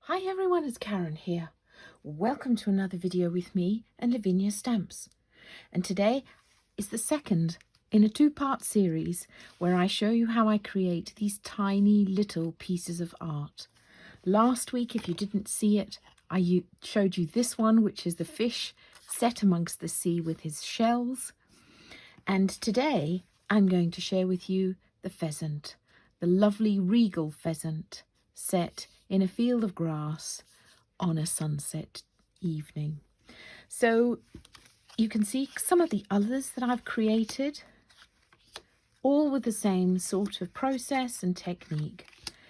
Hi everyone, it's Karen here. Welcome to another video with me and Lavinia Stamps. And today is the second in a two-part series where I show you how I create these tiny little pieces of art. Last week, if you didn't see it, I showed you this one, which is the fish set amongst the sea with his shells. And today I'm going to share with you the pheasant, the lovely regal pheasant set in a field of grass on a sunset evening. So you can see some of the others that I've created, all with the same sort of process and technique.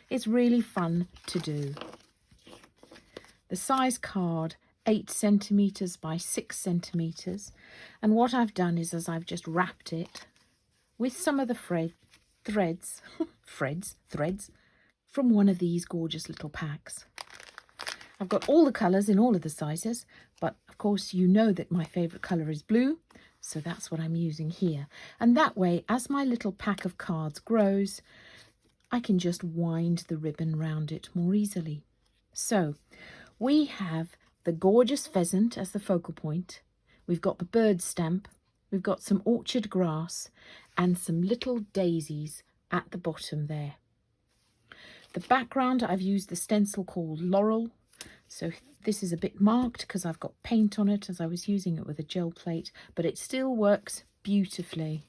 It's really fun to do. The size card, 8 centimeters by 6 centimeters, and what I've done is I've just wrapped it with some of the threads from one of these gorgeous little packs. I've got all the colours in all of the sizes, but of course you know that my favourite colour is blue, so that's what I'm using here. And that way, as my little pack of cards grows, I can just wind the ribbon round it more easily. So we have the gorgeous pheasant as the focal point. We've got the bird stamp, we've got some orchard grass and some little daisies at the bottom there. The background, I've used the stencil called Laurel. So this is a bit marked because I've got paint on it as I was using it with a gel plate, but it still works beautifully.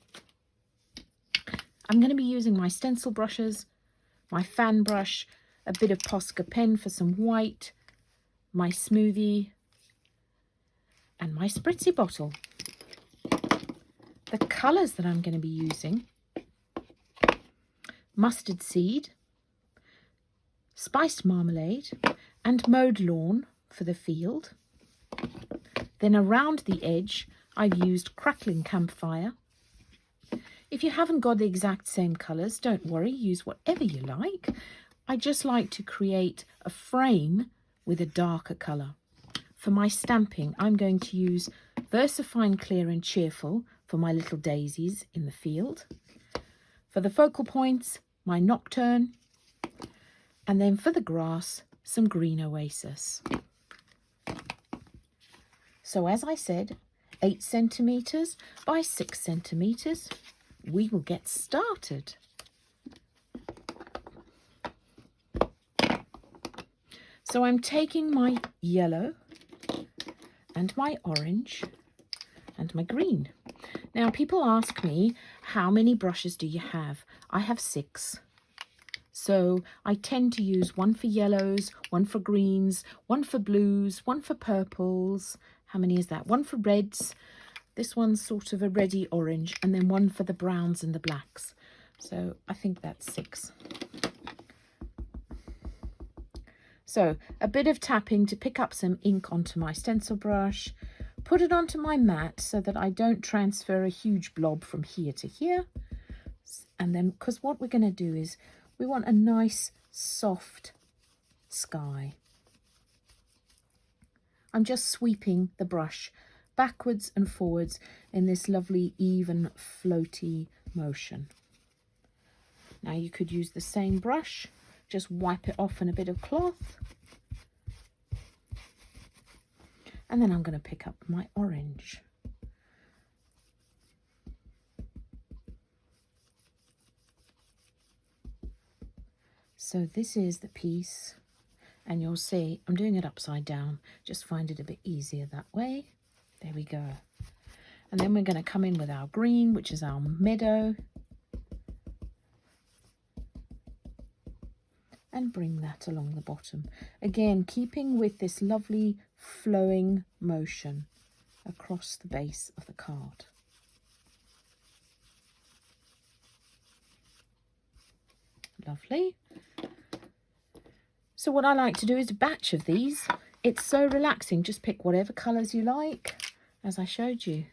I'm going to be using my stencil brushes, my fan brush, a bit of Posca pen for some white, my smoothie, and my spritzy bottle. The colours that I'm going to be using: mustard seed, spiced marmalade, and mowed lawn for the field. Then around the edge, I've used crackling campfire. If you haven't got the exact same colours, don't worry, use whatever you like. I just like to create a frame with a darker colour. For my stamping, I'm going to use VersaFine Clear and Cheerful for my little daisies in the field. For the focal points, my Nocturne. And then for the grass, some Green Oasis. So as I said, 8 centimeters by 6 centimeters. We will get started. So I'm taking my yellow and my orange and my green. Now people ask me, how many brushes do you have? I have 6. So I tend to use one for yellows, one for greens, one for blues, one for purples. How many is that? One for reds. This one's sort of a reddy orange, and then one for the browns and the blacks. So I think that's 6. So a bit of tapping to pick up some ink onto my stencil brush, put it onto my mat so that I don't transfer a huge blob from here to here. And then, because what we're going to do is we want a nice soft sky. I'm just sweeping the brush backwards and forwards in this lovely even floaty motion. Now you could use the same brush, just wipe it off in a bit of cloth. And then I'm going to pick up my orange. So this is the piece, and you'll see I'm doing it upside down. Just find it a bit easier that way. There we go. And then we're going to come in with our green, which is our meadow, and bring that along the bottom. Again, keeping with this lovely flowing motion across the base of the card. Lovely. So what I like to do is a batch of these. It's so relaxing. Just pick whatever colours you like, as I showed you.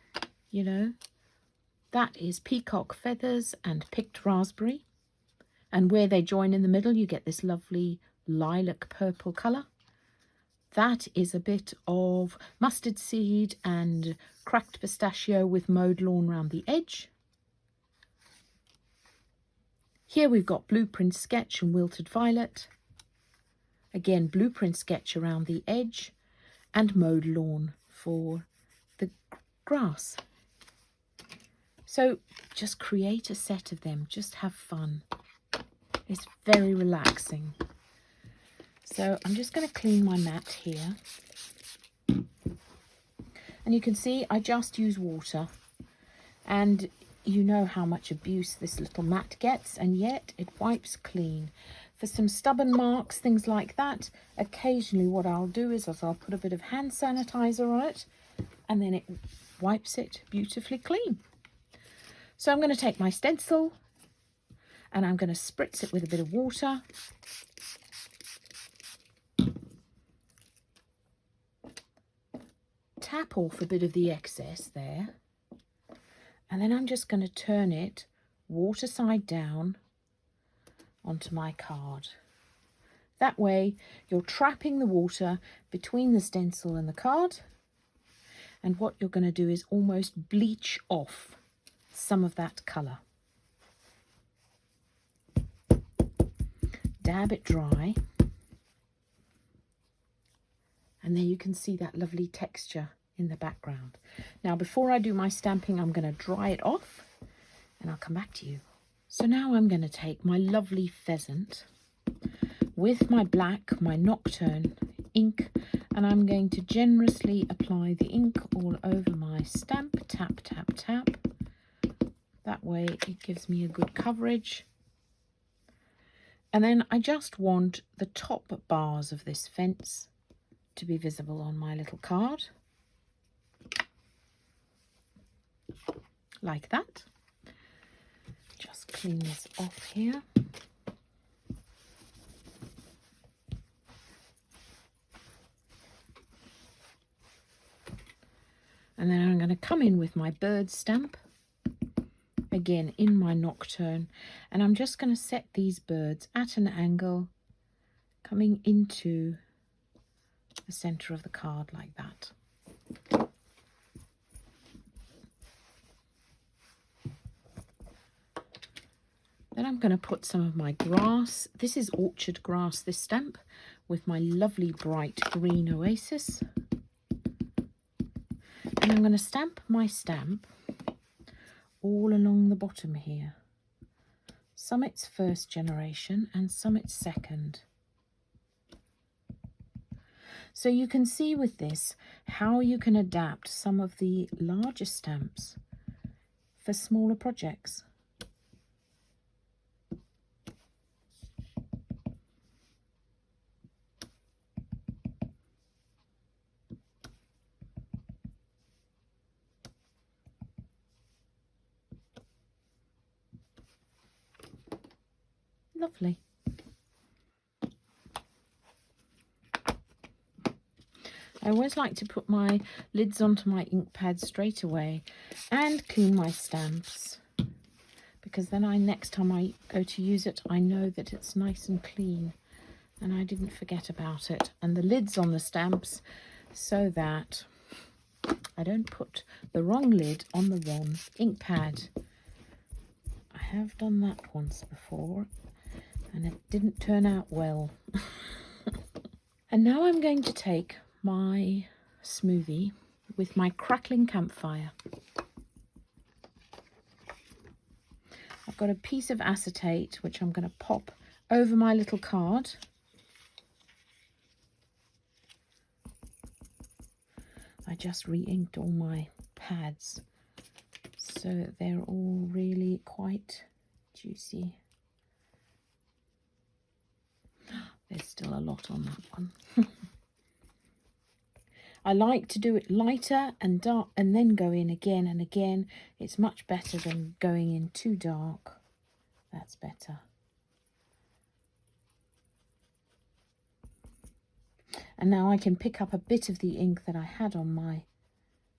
You know, that is peacock feathers and picked raspberry. And where they join in the middle, you get this lovely lilac purple colour. That is a bit of mustard seed and cracked pistachio with mowed lawn round the edge. Here we've got blueprint sketch and wilted violet. Again, blueprint sketch around the edge and mowed lawn for the grass. So just create a set of them, just have fun. It's very relaxing. So I'm just going to clean my mat here. And you can see I just use water. And you know how much abuse this little mat gets, and yet it wipes clean. For some stubborn marks, things like that, occasionally what I'll do is I'll put a bit of hand sanitizer on it, and then it wipes it beautifully clean. So I'm going to take my stencil and I'm going to spritz it with a bit of water. Tap off a bit of the excess there. And then I'm just going to turn it water side down onto my card. That way you're trapping the water between the stencil and the card. And what you're going to do is almost bleach off some of that colour. Dab it dry. And there you can see that lovely texture in the background. Now, before I do my stamping, I'm going to dry it off and I'll come back to you. So now I'm going to take my lovely pheasant with my black, my Nocturne ink, and I'm going to generously apply the ink all over my stamp. Tap, tap, tap. That way it gives me a good coverage. And then I just want the top bars of this fence to be visible on my little card. Like that. Just clean this off here. And then I'm going to come in with my bird stamp, again in my Nocturne, and I'm just going to set these birds at an angle, coming into the centre of the card like that. Then I'm going to put some of my grass. This is orchard grass, this stamp, with my lovely bright green oasis. And I'm going to stamp my stamp all along the bottom here. Some it's first generation and some it's second. So you can see with this how you can adapt some of the larger stamps for smaller projects. Lovely. I always like to put my lids onto my ink pad straight away and clean my stamps, because then next time I go to use it, I know that it's nice and clean and I didn't forget about it. And the lids on the stamps so that I don't put the wrong lid on the wrong ink pad. I have done that once before and it didn't turn out well. And now I'm going to take my smoothie with my crackling campfire. I've got a piece of acetate which I'm going to pop over my little card. I just re-inked all my pads so they're all really quite juicy. There's still a lot on that one. I like to do it lighter and dark and then go in again and again. It's much better than going in too dark. That's better. And now I can pick up a bit of the ink that I had on my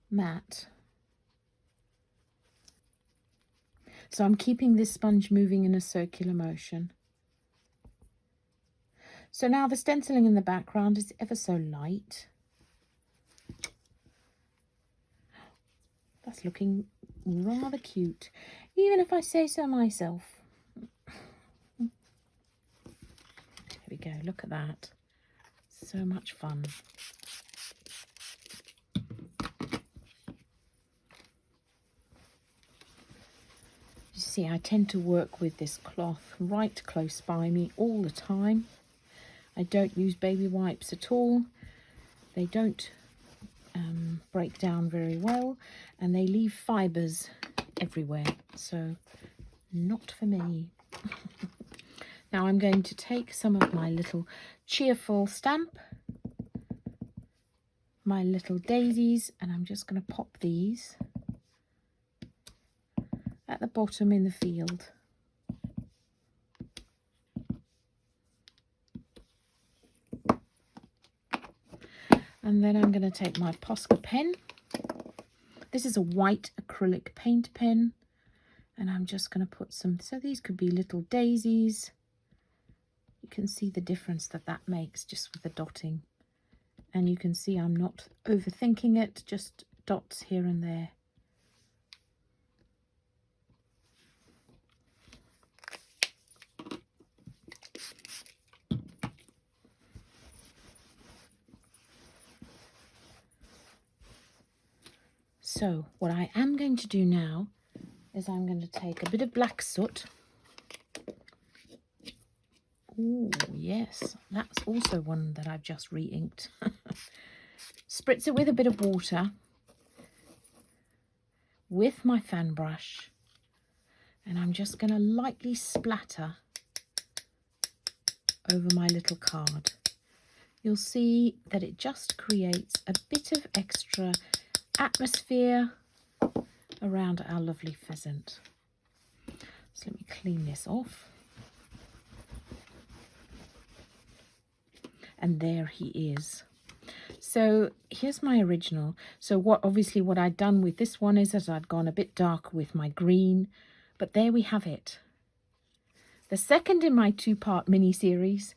mat. So I'm keeping this sponge moving in a circular motion. So now the stenciling in the background is ever so light. That's looking rather cute, even if I say so myself. There we go, look at that. So much fun. You see, I tend to work with this cloth right close by me all the time. I don't use baby wipes at all. They don't break down very well, and they leave fibres everywhere, so not for me. Now I'm going to take some of my little cheerful stamp, my little daisies, and I'm just going to pop these at the bottom in the field. And then I'm going to take my Posca pen. This is a white acrylic paint pen, and I'm just going to put some, so these could be little daisies. You can see the difference that that makes just with the dotting. And you can see I'm not overthinking it, just dots here and there. So what I am going to do now is I'm going to take a bit of black soot. Oh yes, that's also one that I've just re-inked. Spritz it with a bit of water with my fan brush, and I'm just going to lightly splatter over my little card. You'll see that it just creates a bit of extra atmosphere around our lovely pheasant. So let me clean this off. And there he is. So here's my original. So obviously what I'd done with this one is that I'd gone a bit darker with my green, but there we have it. The second in my two-part mini-series.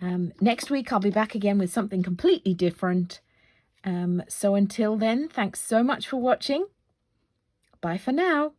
Next week I'll be back again with something completely different. So until then, thanks so much for watching. Bye for now.